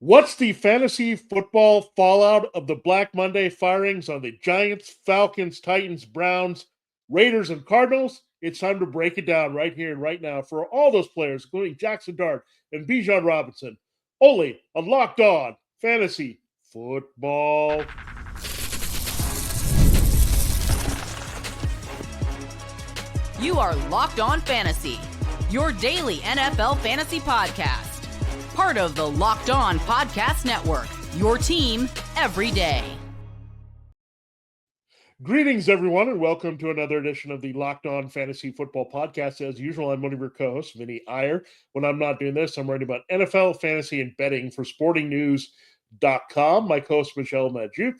What's the fantasy football fallout of the Black Monday firings on the Giants, Falcons, Titans, Browns, Raiders, and Cardinals? It's time to break it down right here and right now for all those players, including Jaxson Dart and Bijan Robinson, only on Locked On Fantasy Football. You are Locked On Fantasy, your daily NFL fantasy podcast. Part of the Locked On Podcast Network, your team every day. Greetings, everyone, and welcome to another edition of the Locked On Fantasy Football Podcast. As usual, I'm one of your co-hosts, Vinnie Iyer. When I'm not doing this, I'm writing about NFL, fantasy, and betting for sportingnews.com. My co-host, Michelle Majuk,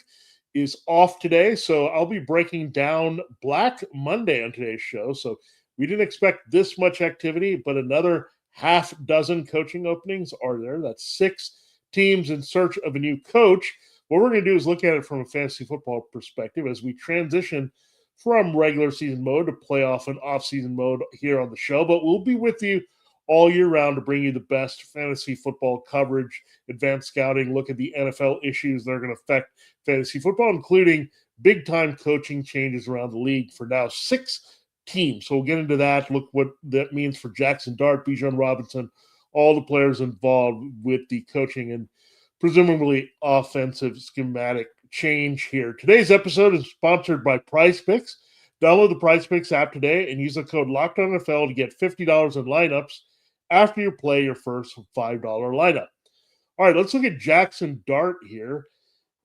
is off today, so I'll be breaking down Black Monday on today's show. So we didn't expect this much activity, but another half dozen coaching openings are there. That's 6 teams in search of a new coach. What we're going to do is look at it from a fantasy football perspective as we transition from regular season mode to playoff and off-season mode here on the show. But we'll be with you all year round to bring you the best fantasy football coverage, advanced scouting, look at the NFL issues that are going to affect fantasy football, including big-time coaching changes around the league for now 6 teams. So we'll get into that, look what that means for Jaxson Dart, Bijan Robinson, all the players involved with the coaching and presumably offensive schematic change here. Today's episode is sponsored by PrizePicks. Download the PrizePicks app today and use the code LOCKEDONNFL to get $50 in lineups after you play your first $5 lineup. All right, let's look at Jaxson Dart here.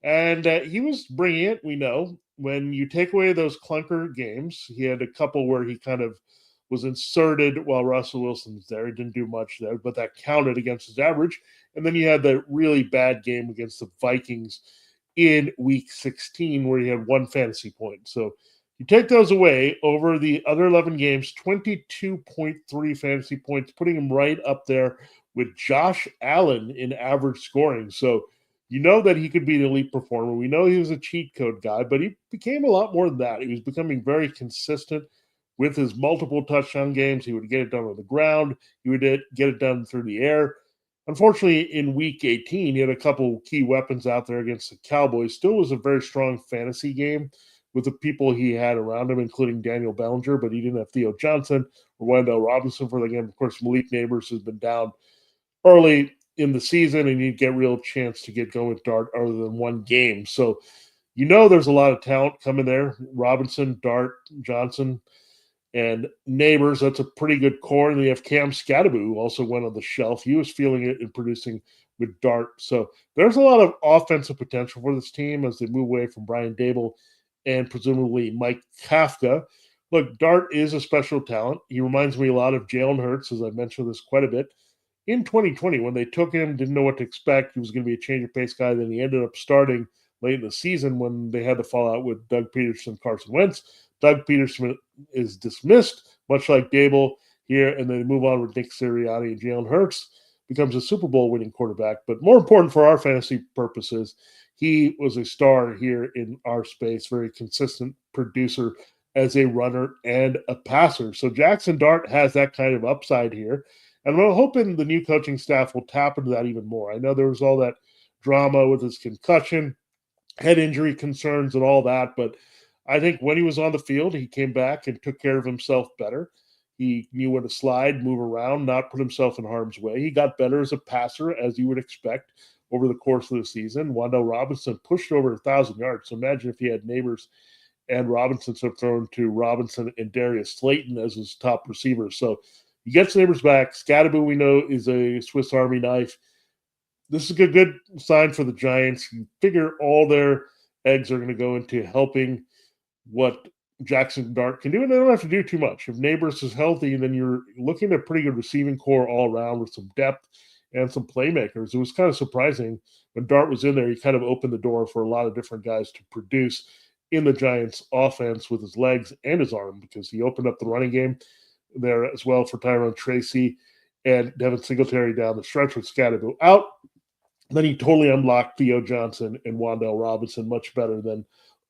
And he was bringing it, we know. When you take away those clunker games, he had a couple where he kind of was inserted while Russell Wilson was there. He didn't do much there, but that counted against his average. And then you had that really bad game against the Vikings in Week 16 where he had 1 fantasy point. So you take those away over the other 11 games, 22.3 fantasy points, putting him right up there with Josh Allen in average scoring. So you know that he could be an elite performer. We know he was a cheat code guy, but he became a lot more than that. He was becoming very consistent with his multiple touchdown games. He would get it done on the ground. He would get it done through the air. Unfortunately, in Week 18, he had a couple key weapons out there against the Cowboys. Still was a very strong fantasy game with the people he had around him, including Daniel Bellinger, but he didn't have Theo Johnson or Wendell Robinson for the game. Of course, Malik Neighbors has been down early in the season, and you get real chance to get going with Dart other than 1 game. So you know there's a lot of talent coming there. Robinson, Dart, Johnson, and Neighbors. That's a pretty good core. And they have Cam Scadaboo, who also went on the shelf. He was feeling it and producing with Dart. So there's a lot of offensive potential for this team as they move away from Brian Dable and presumably Mike Kafka. Look, Dart is a special talent. He reminds me a lot of Jalen Hurts, as I mentioned this quite a bit. In 2020, when they took him, didn't know what to expect. He was going to be a change of pace guy. Then he ended up starting late in the season when they had the fallout with Doug Peterson, Carson Wentz. Doug Peterson is dismissed, much like Dable here, and then move on with Nick Sirianni and Jalen Hurts becomes a Super Bowl winning quarterback. But more important for our fantasy purposes, he was a star here in our space, very consistent producer as a runner and a passer. So Jaxson Dart has that kind of upside here. And I'm hoping the new coaching staff will tap into that even more. I know there was all that drama with his concussion, head injury concerns, and all that. But I think when he was on the field, he came back and took care of himself better. He knew when to slide, move around, not put himself in harm's way. He got better as a passer, as you would expect, over the course of the season. Wendell Robinson pushed over 1,000 yards. So imagine if he had Neighbors and Robinson thrown to Robinson and Darius Slayton as his top receivers. So he gets Neighbors back. Scadaboo, we know, is a Swiss Army knife. This is a good sign for the Giants. You figure all their eggs are going to go into helping what Jaxson Dart can do, and they don't have to do too much. If Neighbors is healthy, then you're looking at a pretty good receiving core all around with some depth and some playmakers. It was kind of surprising when Dart was in there. He kind of opened the door for a lot of different guys to produce in the Giants' offense with his legs and his arm, because he opened up the running game there as well for Tyrone Tracy and Devin Singletary down the stretch with Scadaboo out. Then he totally unlocked Theo Johnson and Wendell Robinson much better than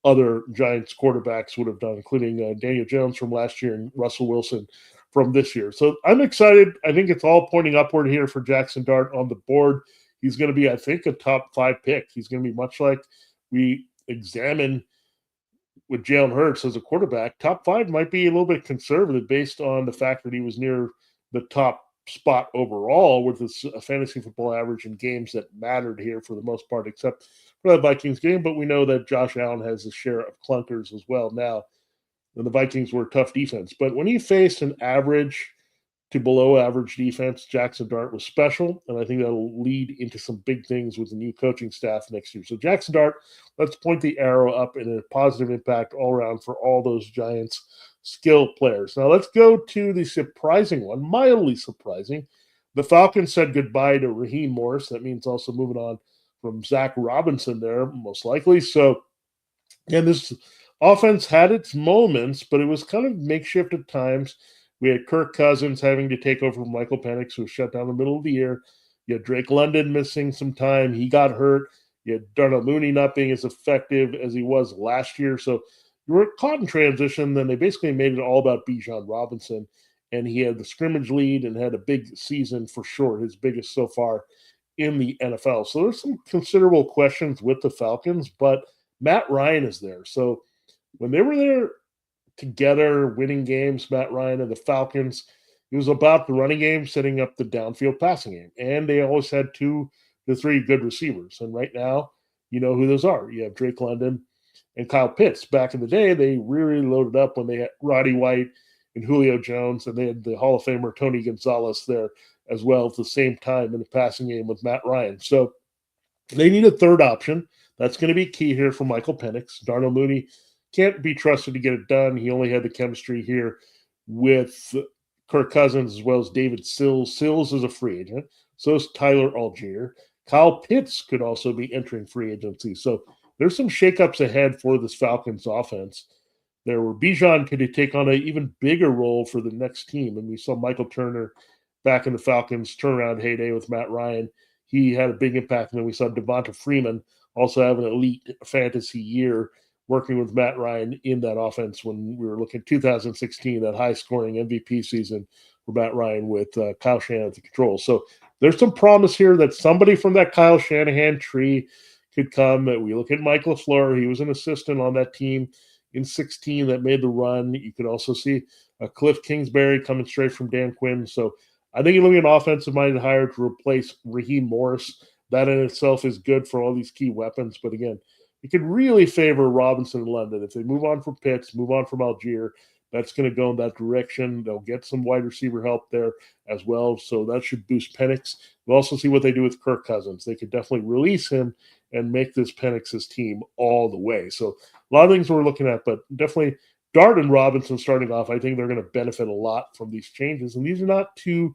other Giants quarterbacks would have done, including Daniel Jones from last year and Russell Wilson from this year. So I'm excited. I think it's all pointing upward here for Jaxson Dart on the board. he's going to be, I think, a top 5 pick. He's going to be much like we examine with Jalen Hurts as a quarterback. Top 5 might be a little bit conservative based on the fact that he was near the top spot overall with his fantasy football average in games that mattered here for the most part, except for that Vikings game. But we know that Josh Allen has a share of clunkers as well now. And the Vikings were a tough defense. But when he faced an average to below average defense, Jaxson Dart was special, and I think that'll lead into some big things with the new coaching staff next year. So Jaxson Dart, let's point the arrow up in a positive impact all around for all those Giants skill players. Now let's go to the surprising one, mildly surprising. The Falcons said goodbye to Raheem Morris. That means also moving on from Zach Robinson there, most likely. So, again, this offense had its moments, but it was kind of makeshift at times. We had Kirk Cousins having to take over from Michael Penix, who was shut down in the middle of the year. You had Drake London missing some time. He got hurt. You had Darnell Mooney not being as effective as he was last year. So you were caught in transition. Then they basically made it all about Bijan Robinson, and he had the scrimmage lead and had a big season for sure, his biggest so far in the NFL. So there's some considerable questions with the Falcons, but Matt Ryan is there. So when they were there together, winning games, Matt Ryan and the Falcons, it was about the running game, setting up the downfield passing game. And they always had 2 to 3 good receivers. And right now, you know who those are. You have Drake London and Kyle Pitts. Back in the day, they really loaded up when they had Roddy White and Julio Jones, and they had the Hall of Famer Tony Gonzalez there as well at the same time in the passing game with Matt Ryan. So they need a third option. That's going to be key here for Michael Penix. Darnell Mooney can't be trusted to get it done. He only had the chemistry here with Kirk Cousins as well as David Sills. Sills is a free agent. So is Tyler Algier. Kyle Pitts could also be entering free agency. So there's some shakeups ahead for this Falcons offense. There were Bijan could take on an even bigger role for the next team. And we saw Michael Turner back in the Falcons turnaround heyday with Matt Ryan. He had a big impact. And then we saw Devonta Freeman also have an elite fantasy year working with Matt Ryan in that offense when we were looking at 2016, that high-scoring MVP season for Matt Ryan with Kyle Shanahan at the controls. So there's some promise here that somebody from that Kyle Shanahan tree could come. We look at Mike LaFleur. He was an assistant on that team in 16 that made the run. You could also see Cliff Kingsbury coming straight from Dan Quinn. So I think you're looking at an offensive-minded hire to replace Raheem Morris. That in itself is good for all these key weapons. But again, it could really favor Robinson and London. If they move on from Pitts, move on from Algier, that's going to go in that direction. They'll get some wide receiver help there as well, so that should boost Penix. We'll also see what they do with Kirk Cousins. They could definitely release him and make this Penix's team all the way. So a lot of things we're looking at, but definitely Dart and Robinson starting off, I think they're going to benefit a lot from these changes. And these are not too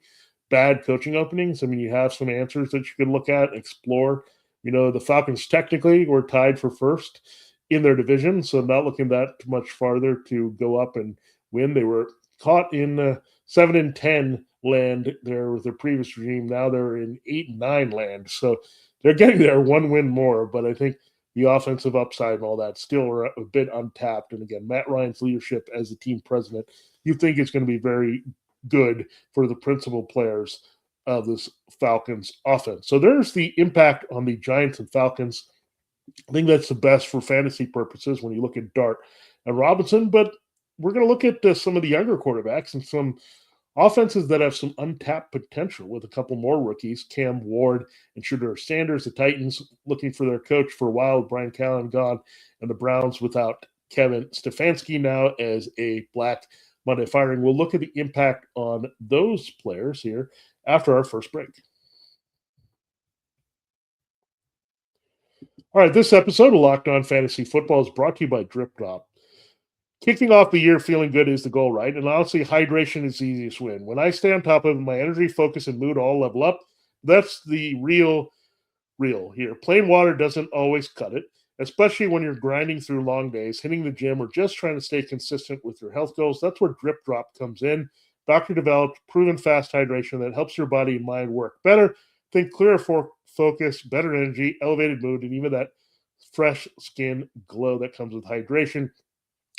bad coaching openings. I mean, you have some answers that you can look at and explore. You know, the Falcons technically were tied for first in their division, so not looking that much farther to go up and win. They were caught in 7-10 land there with their previous regime. Now they're in 8-9 land, so they're getting there one win more. But I think the offensive upside and all that still are a bit untapped. And again, Matt Ryan's leadership as the team president, you think it's going to be very good for the principal players of this Falcons offense. So there's the impact on the Giants and Falcons. I think that's the best for fantasy purposes when you look at Dart and Robinson, but we're going to look at some of the younger quarterbacks and some offenses that have some untapped potential with a couple more rookies, Cam Ward and Shedeur Sanders. The Titans looking for their coach for a while, Brian Callen gone, and the Browns without Kevin Stefanski now as a Black Monday firing. We'll look at the impact on those players here after our first break. All right, this episode of Locked On Fantasy Football is brought to you by Drip Drop. Kicking off the year feeling good is the goal, right? And honestly, hydration is the easiest win. When I stay on top of it, my energy, focus, and mood all level up. That's the real here. Plain water doesn't always cut it, especially when you're grinding through long days, hitting the gym, or just trying to stay consistent with your health goals. That's where Drip Drop comes in. Doctor-developed, proven fast hydration that helps your body and mind work better. Think clearer focus, better energy, elevated mood, and even that fresh skin glow that comes with hydration.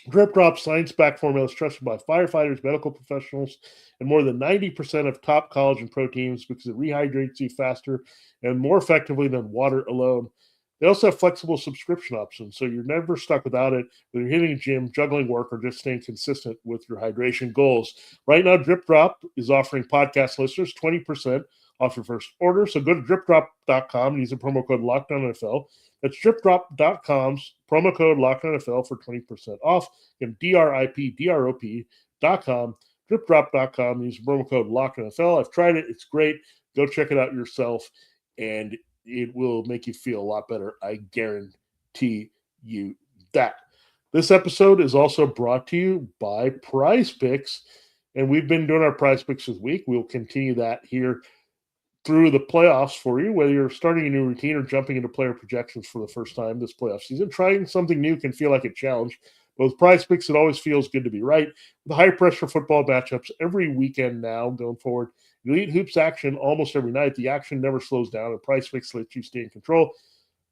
Drip Drop science-backed formula is trusted by firefighters, medical professionals, and more than 90% of top collagen pro teams because it rehydrates you faster and more effectively than water alone. They also have flexible subscription options, so you're never stuck without it, whether you're hitting a gym, juggling work, or just staying consistent with your hydration goals. Right now, Drip Drop is offering podcast listeners 20% off your first order. So go to dripdrop.com and use the promo code LOCKEDONNFL. That's dripdrop.com's promo code LOCKEDONNFL for 20% off. Again, dripdrop.com, dripdrop.com. Use the promo code LOCKEDONNFL. I've tried it. It's great. Go check it out yourself, and it will make you feel a lot better. I guarantee you that. This episode is also brought to you by Prize Picks, and we've been doing our Prize Picks this week. We'll continue that here through the playoffs for you, whether you're starting a new routine or jumping into player projections for the first time this playoff season. Trying something new can feel like a challenge. But with Prize Picks, it always feels good to be right. With high-pressure football matchups every weekend now going forward, Elite Hoops action almost every night. The action never slows down, and Prize Picks lets you stay in control.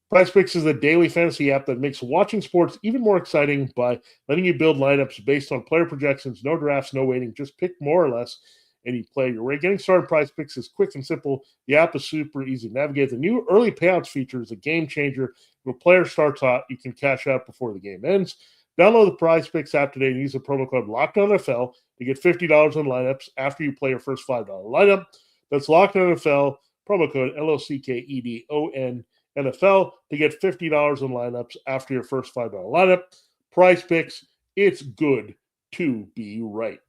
Prize Picks is a daily fantasy app that makes watching sports even more exciting by letting you build lineups based on player projections. No drafts, no waiting. Just pick more or less, and you play your way. Getting started Prize Picks is quick and simple. The app is super easy to navigate. The new early payouts feature is a game changer. If a player starts hot, you can cash out before the game ends. Download the Prize Picks app today and use the promo code LOCKEDONNFL to get $50 in lineups after you play your first $5 lineup. That's LOCKEDONNFL, promo code LOCKEDONNFL to get $50 in lineups after your first $5 lineup. Prize Picks, it's good to be right.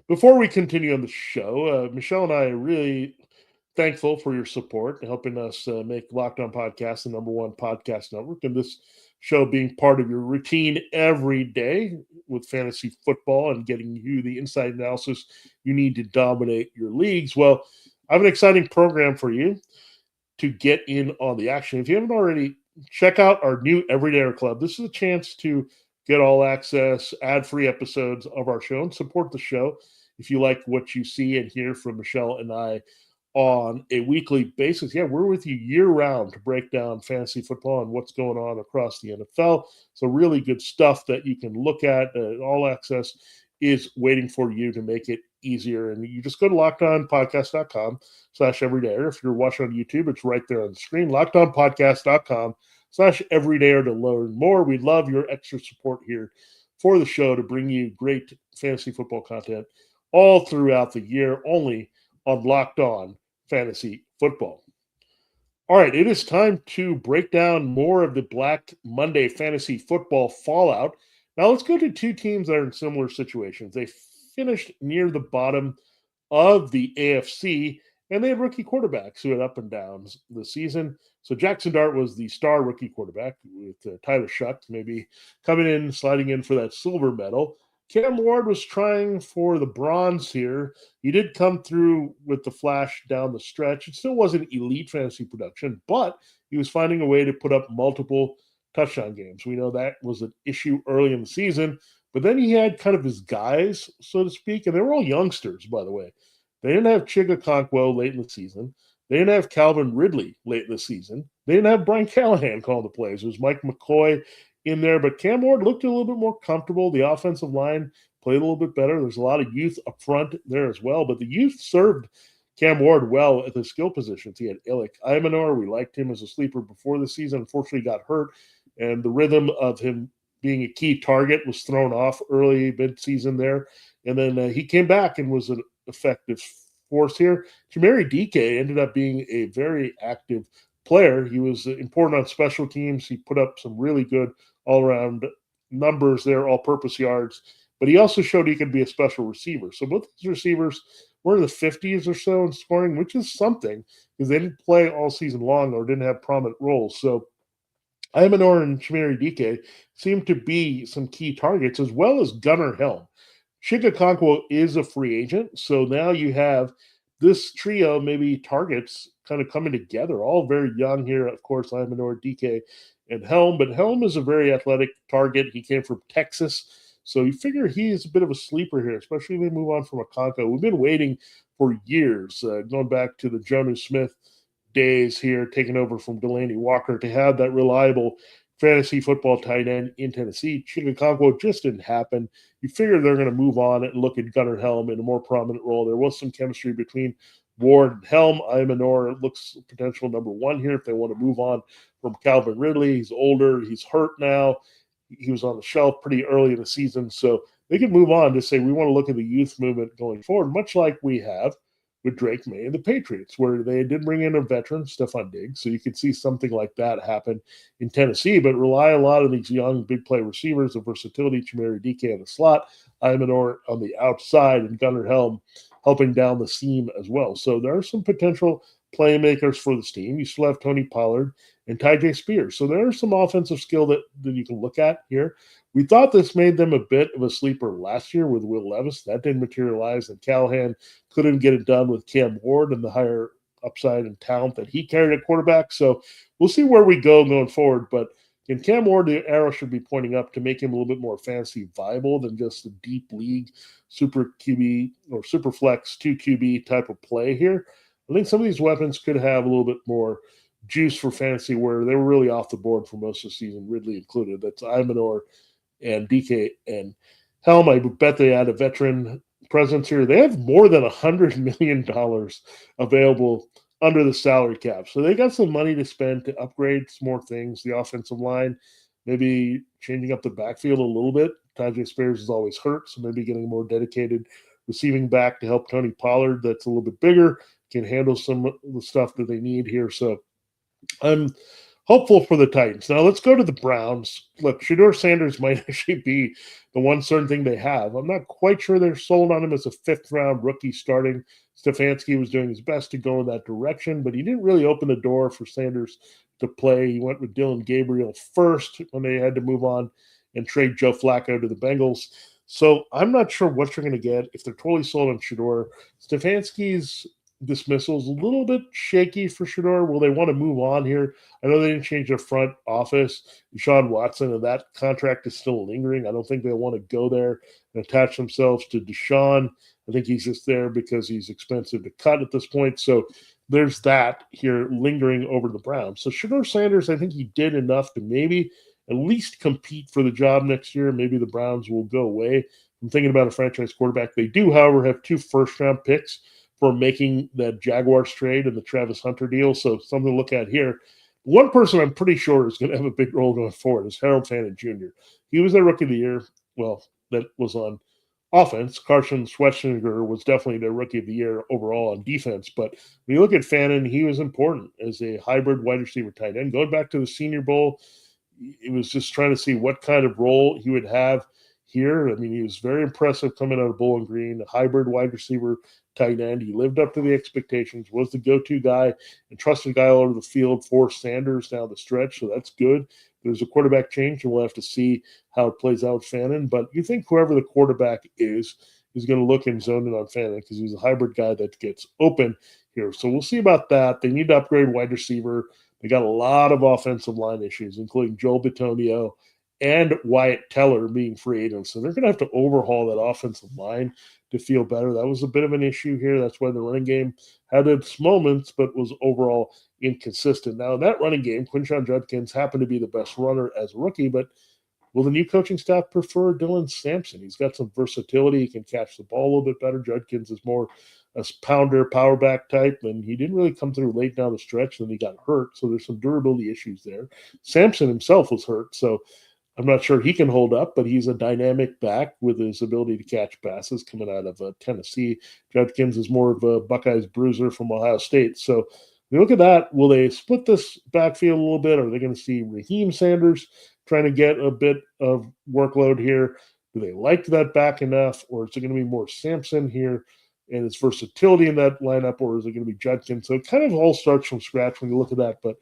Before we continue on the show, Michelle and I are really thankful for your support, helping us make Locked On Podcast the number one podcast network, and this show being part of your routine every day with fantasy football and getting you the inside analysis you need to dominate your leagues. Well, I have an exciting program for you to get in on the action. If you haven't already, check out our new Everydayer Club. This is a chance to get all access, ad-free episodes of our show, and support the show if you like what you see and hear from Michelle and I on a weekly basis. Yeah, we're with you year-round to break down fantasy football and what's going on across the NFL. So really good stuff that you can look at. All access is waiting for you to make it easier. And you just go to lockedonpodcast.com/everydayer. If you're watching on YouTube, it's right there on the screen. lockedonpodcast.com/everydayer to learn more. We love your extra support here for the show to bring you great fantasy football content all throughout the year, only on Locked On Fantasy Football. All right, it is time to break down more of the Black Monday fantasy football fallout. Now let's go to two teams that are in similar situations. They finished near the bottom of the AFC, and they had rookie quarterbacks who had up and downs this season. So Jaxson Dart was the star rookie quarterback with Tyler Shuck maybe coming in, sliding in for that silver medal. Cam Ward was trying for the bronze here. He did come through with the flash down the stretch. It still wasn't elite fantasy production, but he was finding a way to put up multiple touchdown games. We know that was an issue early in the season, but then he had kind of his guys, so to speak, and they were all youngsters, by the way. They didn't have Chigakonkwo late in the season. They didn't have Calvin Ridley late in the season. They didn't have Brian Callahan calling the plays. It was Mike McCoy in there, but Cam Ward looked a little bit more comfortable. The offensive line played a little bit better. There's a lot of youth up front there as well, but the youth served Cam Ward well at the skill positions. He had Illik Imanor. We liked him as a sleeper before the season. Unfortunately, got hurt, and the rhythm of him being a key target was thrown off early mid-season there. And then he came back and was an effective force here. Chimere Dike ended up being a very active player. He was important on special teams. He put up some really good all-around numbers there, all-purpose yards. But he also showed he could be a special receiver. So both these receivers were in the 50s or so in scoring, which is something because they didn't play all season long or didn't have prominent roles. So Imanor and Chimere Dike seem to be some key targets, as well as Gunnar Helm. Chigakonkwo is a free agent, so now you have this trio, maybe targets, kind of coming together, all very young here. Of course, Imanor, Dike, and Helm, but Helm is a very athletic target. He came from Texas, so you figure he is a bit of a sleeper here, especially if they move on from Okonkwo. We've been waiting for years, going back to the Jonnu Smith days here, taking over from Delaney Walker, to have that reliable fantasy football tight end in Tennessee. Chicago just didn't happen. You figure they're going to move on and look at Gunnar Helm in a more prominent role. There was some chemistry between Ward and Helm. Imanor looks potential number one here if they want to move on from Calvin Ridley. He's older. He's hurt now. He was on the shelf pretty early in the season. So they can move on to say we want to look at the youth movement going forward, much like we have with Drake May and the Patriots, where they did bring in a veteran, Stephon Diggs. So you could see something like that happen in Tennessee, but rely a lot on these young big play receivers, the versatility, Chimere Dike in the slot, Imanor on the outside, and Gunnar Helm helping down the seam as well. So there are some potential playmakers for this team. You still have Tony Pollard and Tyjae Spears. So there are some offensive skill that you can look at here. We thought this made them a bit of a sleeper last year with Will Levis. That didn't materialize, and Callahan couldn't get it done with Cam Ward and the higher upside and talent that he carried at quarterback. So we'll see where we go going forward. But in Cam Ward, the arrow should be pointing up to make him a little bit more fantasy viable than just a deep league super QB or super flex 2 QB type of play here. I think some of these weapons could have a little bit more juice for fantasy where they were really off the board for most of the season, Ridley included. That's Imanor and DK and Helm. I bet they add a veteran presence here. They have more than $100 million available under the salary cap. So they got some money to spend to upgrade some more things. The offensive line, maybe changing up the backfield a little bit. Tyjae Spears is always hurt, so maybe getting a more dedicated receiving back to help Tony Pollard that's a little bit bigger, can handle some of the stuff that they need here. So I'm hopeful for the Titans. Now let's go to the Browns. Look, Shedeur Sanders might actually be the one certain thing they have. I'm not quite sure they're sold on him as a fifth-round rookie starting. Stefanski was doing his best to go in that direction, but he didn't really open the door for Sanders to play. He went with Dylan Gabriel first when they had to move on and trade Joe Flacco to the Bengals. So I'm not sure what you're going to get if they're totally sold on Shedeur. Stefanski's dismissal is a little bit shaky for Shedeur. Will they want to move on here? I know they didn't change their front office. Deshaun Watson, and that contract is still lingering. I don't think they want to go there and attach themselves to Deshaun. I think he's just there because he's expensive to cut at this point. So there's that here lingering over the Browns. So Shedeur Sanders, I think he did enough to maybe at least compete for the job next year. Maybe the Browns will go away. I'm thinking about a franchise quarterback. They do, however, have 2 first-round picks for making that Jaguars trade and the Travis Hunter deal. So something to look at here. One person I'm pretty sure is going to have a big role going forward is Harold Fannin Jr. He was their rookie of the year. Well, that was on offense. Carson Schwarzenegger was definitely their rookie of the year overall on defense. But when you look at Fannin, he was important as a hybrid wide receiver tight end. Going back to the Senior Bowl, it was just trying to see what kind of role he would have here. I mean, he was very impressive coming out of Bowling Green, a hybrid wide receiver tight end. He lived up to the expectations, was the go-to guy and trusted guy all over the field for Sanders down the stretch. So that's good. There's a quarterback change, and we'll have to see how it plays out with Fannin. But you think whoever the quarterback is going to look and zone in on Fannin because he's a hybrid guy that gets open here. So we'll see about that. They need to upgrade wide receiver. They got a lot of offensive line issues, including Joel Bitonio and Wyatt Teller being free agents. So they're going to have to overhaul that offensive line to feel better. That was a bit of an issue here. That's why the running game had its moments, but was overall inconsistent. Now, in that running game, Quinshon Judkins happened to be the best runner as a rookie, but will the new coaching staff prefer Dylan Sampson? He's got some versatility. He can catch the ball a little bit better. Judkins is more a pounder, power back type, and he didn't really come through late down the stretch, and he got hurt. So there's some durability issues there. Sampson himself was hurt, so I'm not sure he can hold up, but he's a dynamic back with his ability to catch passes coming out of Tennessee. Judkins is more of a Buckeyes bruiser from Ohio State. So when you look at that, will they split this backfield a little bit? Are they going to see Raheem Sanders trying to get a bit of workload here? Do they like that back enough, or is it going to be more Sampson here and his versatility in that lineup, or is it going to be Judkins? So it kind of all starts from scratch when you look at that. But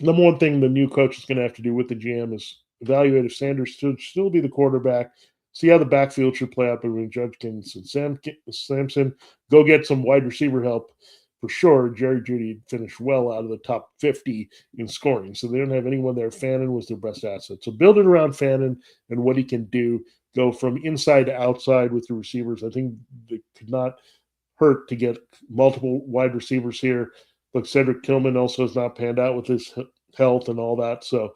number one thing the new coach is going to have to do with the GM is evaluate if Sanders should still be the quarterback, see how the backfield should play out between Judkins and Sampson. Go get some wide receiver help for sure. Jerry Jeudy finished well out of the top 50 in scoring, so they don't have anyone there. Fannin was their best asset. So build it around Fannin and what he can do. Go from inside to outside with the receivers. I think it could not hurt to get multiple wide receivers here. Look, Cedric Tillman also has not panned out with his health and all that. So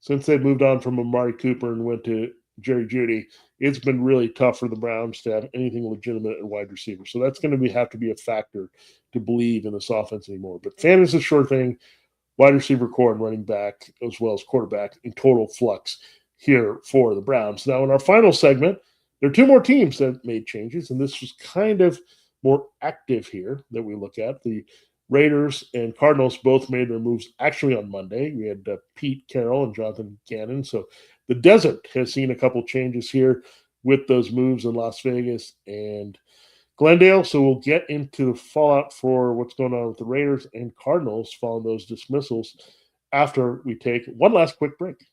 since they moved on from Amari Cooper and went to Jerry Jeudy, it's been really tough for the Browns to have anything legitimate at wide receiver. So that's going to have to be a factor to believe in this offense anymore. But Fannin is a sure thing. Wide receiver core and running back, as well as quarterback, in total flux here for the Browns. Now, in our final segment, there are two more teams that made changes, and this was kind of more active here that we look at. The Raiders and Cardinals both made their moves actually on Monday. We had Pete Carroll and Jonathan Gannon. So the Desert has seen a couple changes here with those moves in Las Vegas and Glendale. So we'll get into the fallout for what's going on with the Raiders and Cardinals following those dismissals after we take one last quick break.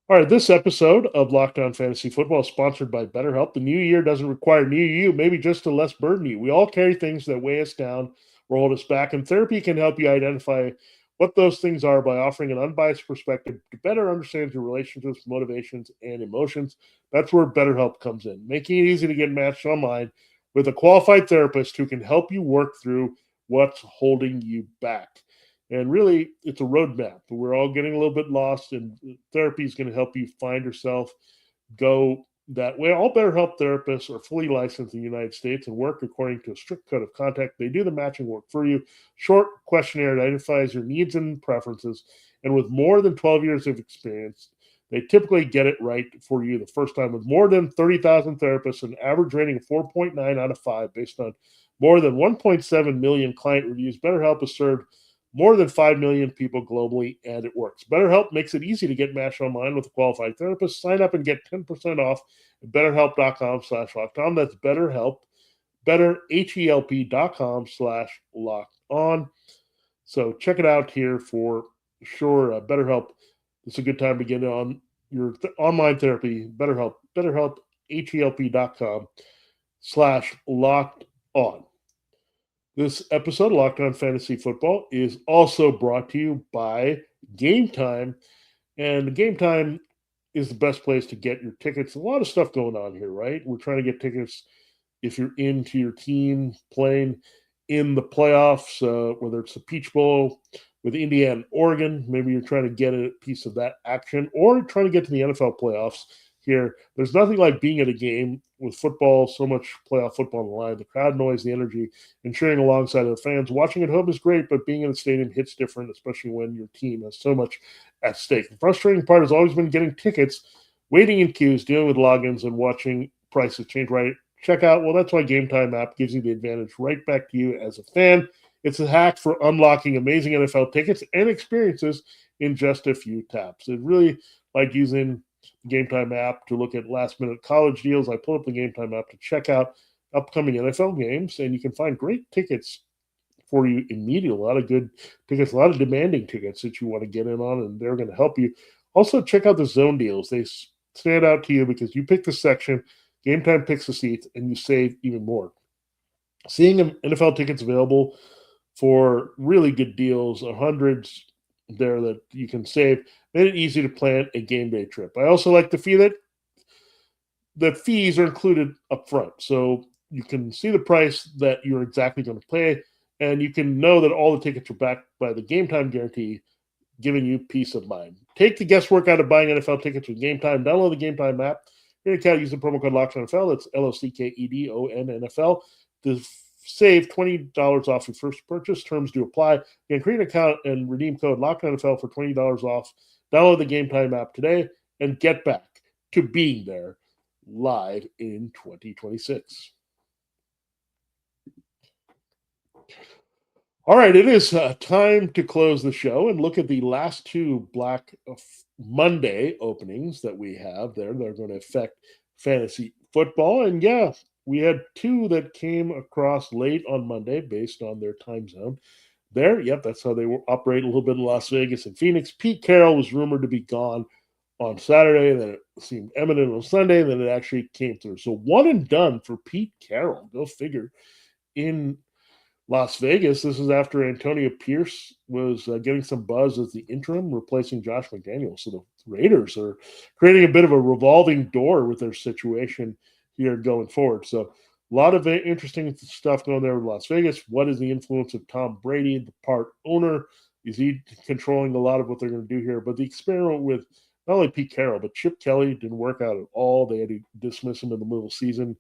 All right, this episode of Locked On Fantasy Football is sponsored by BetterHelp. The new year doesn't require new you, maybe just to less burden you. We all carry things that weigh us down or hold us back, and therapy can help you identify what those things are by offering an unbiased perspective to better understand your relationships, motivations, and emotions. That's where BetterHelp comes in, making it easy to get matched online with a qualified therapist who can help you work through what's holding you back. And really, it's a roadmap. We're all getting a little bit lost, and therapy is going to help you find yourself, go that way. All BetterHelp therapists are fully licensed in the United States and work according to a strict code of conduct. They do the matching work for you. Short questionnaire identifies your needs and preferences. And with more than 12 years of experience, they typically get it right for you the first time. With more than 30,000 therapists, an average rating of 4.9 out of 5 based on more than 1.7 million client reviews, BetterHelp has served more than 5 million people globally, and it works. BetterHelp makes it easy to get matched online with a qualified therapist. Sign up and get 10% off at betterhelp.com/lockedon. That's BetterHelp, betterhelp.com/lockedon. So check it out here for sure. BetterHelp, it's a good time to get on your online therapy. BetterHelp, betterhelp.com/lockedon. This episode of Locked On Fantasy Football is also brought to you by Game Time. And Game Time is the best place to get your tickets. A lot of stuff going on here, right? We're trying to get tickets if you're into your team playing in the playoffs, whether it's the Peach Bowl with Indiana and Oregon. Maybe you're trying to get a piece of that action or trying to get to the NFL playoffs here. There's nothing like being at a game with football, so much playoff football on the line, the crowd noise, the energy, and cheering alongside of the fans. Watching at home is great, but being in the stadium hits different, especially when your team has so much at stake. The frustrating part has always been getting tickets, waiting in queues, dealing with logins, and watching prices change right. Check out, well, that's why Game Time app gives you the advantage right back to you as a fan. It's a hack for unlocking amazing NFL tickets and experiences in just a few taps. It really like using Game Time app to look at last-minute college deals. I pull up the Game Time app to check out upcoming NFL games, and you can find great tickets for you immediately. A lot of good tickets, a lot of demanding tickets that you want to get in on, and they're going to help you. Also, check out the zone deals. They stand out to you because you pick the section, Game Time picks the seats, and you save even more. Seeing NFL tickets available for really good deals, hundreds there that you can save, made it easy to plan a game day trip. I also like the fee that the fees are included up front. So you can see the price that you're exactly going to pay, and you can know that all the tickets are backed by the Game Time guarantee, giving you peace of mind. Take the guesswork out of buying NFL tickets with Game Time. Download the Game Time app. Your account, use the promo code LOCKEDONNFL. That's LOCKEDONNFL to save $20 off your first purchase. Terms do apply. You can create an account and redeem code LOCKEDONNFL for $20 off. Download the Game Time app today and get back to being there live in 2026. All right, it is time to close the show and look at the last two Black Monday openings that we have there. They're going to affect fantasy football. And yeah, we had two that came across late on Monday based on their time zone. There, yep, that's how they operate a little bit in Las Vegas and Phoenix. Pete Carroll was rumored to be gone on Saturday, then it seemed imminent on Sunday, and then it actually came through. So one and done for Pete Carroll. Go figure. In Las Vegas, this is after Antonio Pierce was getting some buzz as the interim, replacing Josh McDaniels. So the Raiders are creating a bit of a revolving door with their situation here going forward. So A lot of interesting stuff going there in Las Vegas. What is the influence of Tom Brady, the part owner? Is he controlling a lot of what they're going to do here? But the experiment with not only Pete Carroll, but Chip Kelly didn't work out at all. They had to dismiss him in the middle of the season,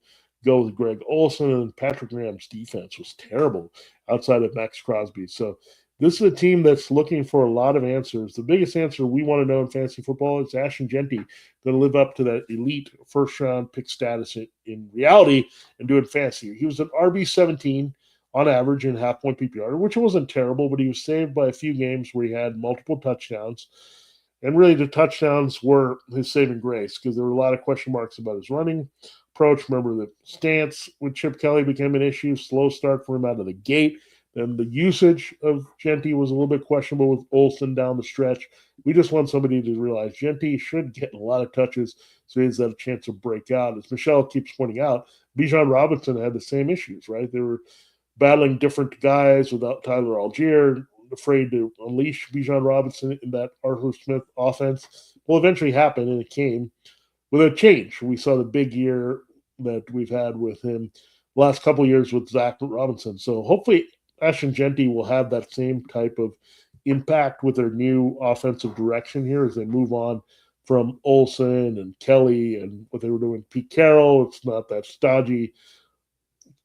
go with Greg Olsen, and Patrick Graham's defense was terrible outside of Max Crosby. So this is a team that's looking for a lot of answers. The biggest answer we want to know in fantasy football is Ashton Jeanty going to live up to that elite first-round pick status in reality and do it fancy. He was an RB17 on average in half-point PPR, which wasn't terrible, but he was saved by a few games where he had multiple touchdowns. And really the touchdowns were his saving grace because there were a lot of question marks about his running approach. Remember the stance with Chip Kelly became an issue, slow start for him out of the gate. Then the usage of Jeanty was a little bit questionable with Olsen down the stretch. We just want somebody to realize Jeanty should get a lot of touches so he has that chance to break out. As Michelle keeps pointing out, Bijan Robinson had the same issues, right? They were battling different guys without Tyler Algier, afraid to unleash Bijan Robinson in that Arthur Smith offense. Well, eventually happened, and it came with a change. We saw the big year that we've had with him last couple of years with Zach Robinson. So hopefully Ashton Jeanty will have that same type of impact with their new offensive direction here as they move on from Olsen and Kelly and what they were doing Pete Carroll. It's not that stodgy,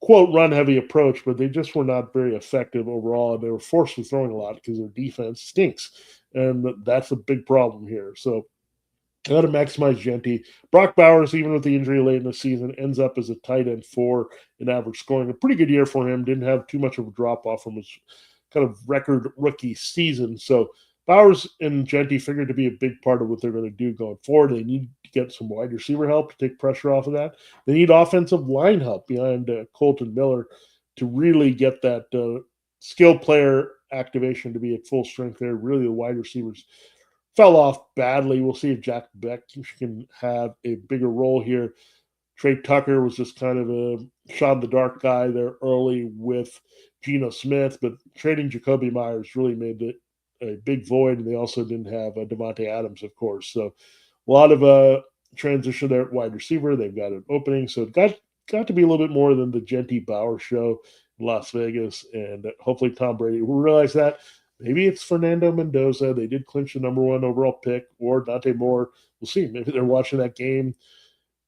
quote, run-heavy approach, but they just were not very effective overall. They were forced to throwing a lot because their defense stinks, and that's a big problem here. So got to maximize Jeanty. Brock Bowers, even with the injury late in the season, ends up as a tight end 4 in average scoring. A pretty good year for him. Didn't have too much of a drop-off from his kind of record rookie season. So Bowers and Jeanty figured to be a big part of what they're going to do going forward. They need to get some wide receiver help to take pressure off of that. They need offensive line help behind Colton Miller to really get that skill player activation to be at full strength there. Really, the wide receivers fell off badly. We'll see if Jack Beck can have a bigger role here. Trey Tucker was just kind of a shot-in-the-dark guy there early with Geno Smith, but trading Jacoby Myers really made it a big void, and they also didn't have Devontae Adams, of course. So a lot of transition there at wide receiver. They've got an opening, so it got to be a little bit more than the Jeanty Bauer show in Las Vegas, and hopefully Tom Brady will realize that. Maybe it's Fernando Mendoza. They did clinch the number 1 overall pick, or Dante Moore. We'll see. Maybe they're watching that game.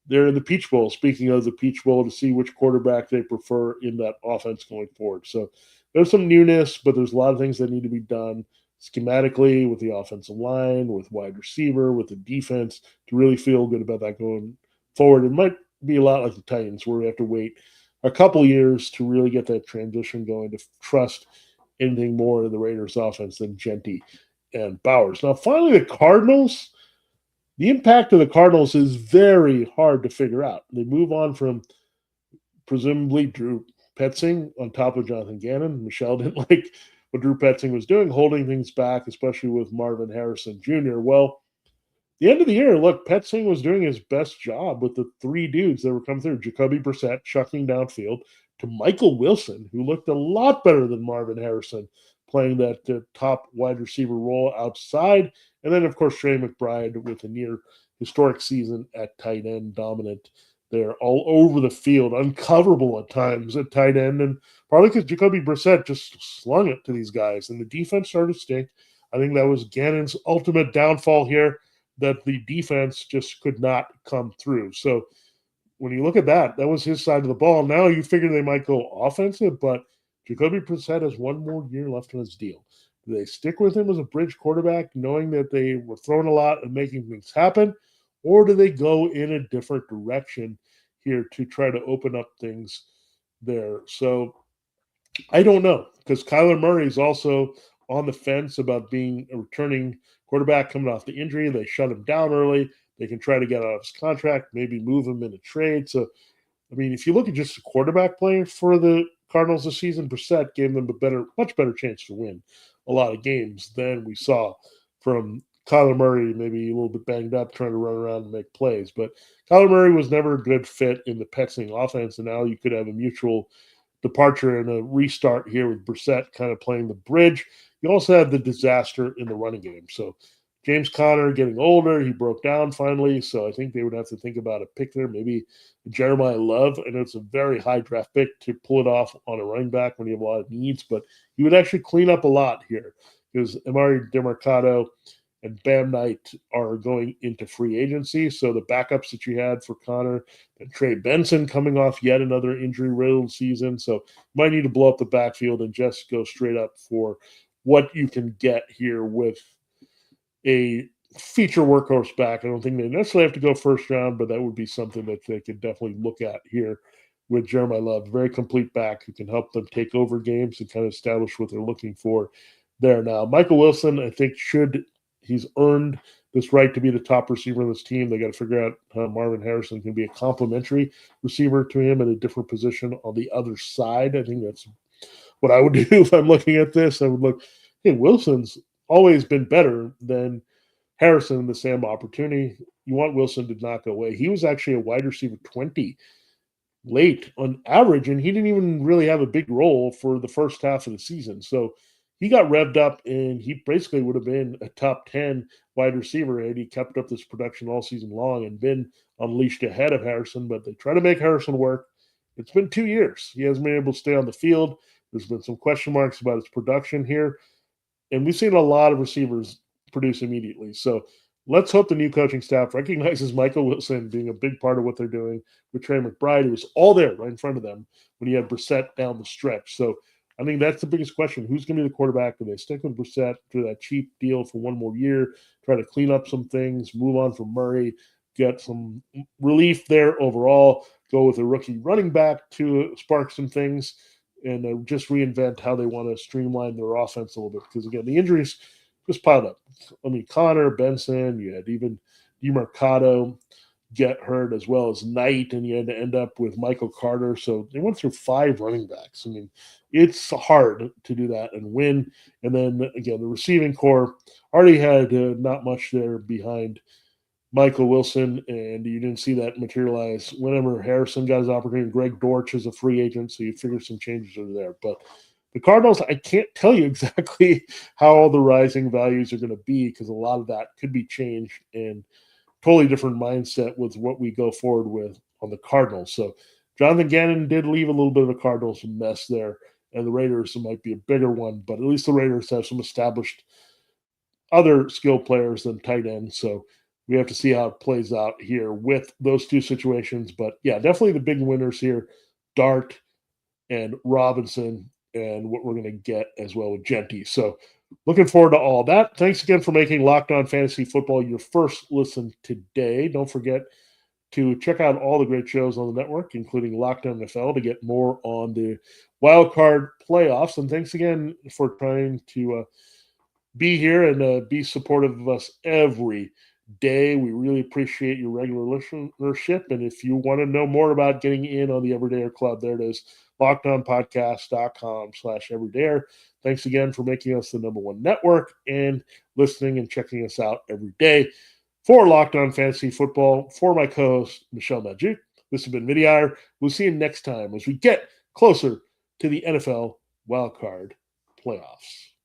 They're in the Peach Bowl, speaking of the Peach Bowl, to see which quarterback they prefer in that offense going forward. So there's some newness, but there's a lot of things that need to be done schematically with the offensive line, with wide receiver, with the defense to really feel good about that going forward. It might be a lot like the Titans where we have to wait a couple years to really get that transition going, to trust anything more in the Raiders offense than Jeanty and Bowers. Now, finally, the Cardinals. The impact of the Cardinals is very hard to figure out. They move on from presumably Drew Petzing on top of Jonathan Gannon. Michelle didn't like what Drew Petzing was doing, holding things back, especially with Marvin Harrison Jr. Well, the end of the year, look, Petzing was doing his best job with the 3 dudes that were coming through. Jacoby Brissett chucking downfield to Michael Wilson, who looked a lot better than Marvin Harrison, playing that top wide receiver role outside. And then, of course, Trey McBride with a near historic season at tight end, dominant there all over the field, uncoverable at times at tight end. And probably because Jacoby Brissett just slung it to these guys. And the defense started to stink. I think that was Gannon's ultimate downfall here, that the defense just could not come through. So when you look at that, that was his side of the ball. Now you figure they might go offensive, but Jacoby Brissett has 1 more year left on his deal. Do they stick with him as a bridge quarterback, knowing that they were throwing a lot and making things happen? Or do they go in a different direction here to try to open up things there? So I don't know, because Kyler Murray is also on the fence about being a returning quarterback coming off the injury. They shut him down early. They can try to get out of his contract, maybe move him in a trade. So, I mean, if you look at just the quarterback play for the Cardinals this season, Brissett gave them a much better chance to win a lot of games than we saw from Kyler Murray, maybe a little bit banged up, trying to run around and make plays. But Kyler Murray was never a good fit in the Petzing offense, and now you could have a mutual departure and a restart here with Brissett kind of playing the bridge. You also have the disaster in the running game. So James Conner getting older. He broke down finally, so I think they would have to think about a pick there. Maybe Jeremiah Love. I know it's a very high draft pick to pull it off on a running back when you have a lot of needs, but he would actually clean up a lot here because Amari DeMarcado and Bam Knight are going into free agency. So the backups that you had for Connor and Trey Benson coming off yet another injury-riddled season. So you might need to blow up the backfield and just go straight up for what you can get here with a feature workhorse back. I don't think they necessarily have to go first round, but that would be something that they could definitely look at here with Jeremiah Love. Very complete back who can help them take over games and kind of establish what they're looking for there now. Michael Wilson, I think, he's earned this right to be the top receiver on this team. They got to figure out how Marvin Harrison can be a complementary receiver to him at a different position on the other side. I think that's what I would do if I'm looking at this. I would look, hey, Wilson's always been better than Harrison in the same opportunity. You want Wilson to not go away. He was actually a wide receiver 20 late on average, and he didn't even really have a big role for the first half of the season. So he got revved up, and he basically would have been a top 10 wide receiver had he kept up this production all season long and been unleashed ahead of Harrison. But they try to make Harrison work. It's been 2 years. He hasn't been able to stay on the field. There's been some question marks about his production here. And we've seen a lot of receivers produce immediately. So let's hope the new coaching staff recognizes Michael Wilson being a big part of what they're doing with Trey McBride, who was all there right in front of them when you had Brissett down the stretch. So I think that's the biggest question. Who's going to be the quarterback? Do they stick with Brissett through that cheap deal for one more year, try to clean up some things, move on from Murray, get some relief there overall, go with a rookie running back to spark some things, and just reinvent how they want to streamline their offense a little bit. Because, again, the injuries just piled up. I mean, Connor, Benson, you had even DeMarcado get hurt as well as Knight, and you had to end up with Michael Carter. So they went through 5 running backs. I mean, it's hard to do that and win. And then, again, the receiving core already had not much there behind Michael Wilson, and you didn't see that materialize whenever Harrison got his opportunity. Greg Dortch is a free agent, so you figure some changes are there. But the Cardinals, I can't tell you exactly how all the rising values are going to be because a lot of that could be changed and totally different mindset with what we go forward with on the Cardinals. So Jonathan Gannon did leave a little bit of a Cardinals mess there, and the Raiders might be a bigger one, but at least the Raiders have some established other skill players than tight ends. So we have to see how it plays out here with those two situations. But, yeah, definitely the big winners here, Dart and Robinson, and what we're going to get as well with Jeanty. So looking forward to all that. Thanks again for making Locked On Fantasy Football your first listen today. Don't forget to check out all the great shows on the network, including Locked On NFL, to get more on the wild card playoffs. And thanks again for trying to be here and be supportive of us every day. We really appreciate your regular listenership. And if you want to know more about getting in on the Everydayer Club, there it is, LockedOnPodcast.com/Everydayer. Thanks again for making us the #1 network and listening and checking us out every day. For Locked On Fantasy Football, for my co-host, Michelle Magic, this has been Vinnie Iyer. We'll see you next time as we get closer to the NFL wildcard playoffs.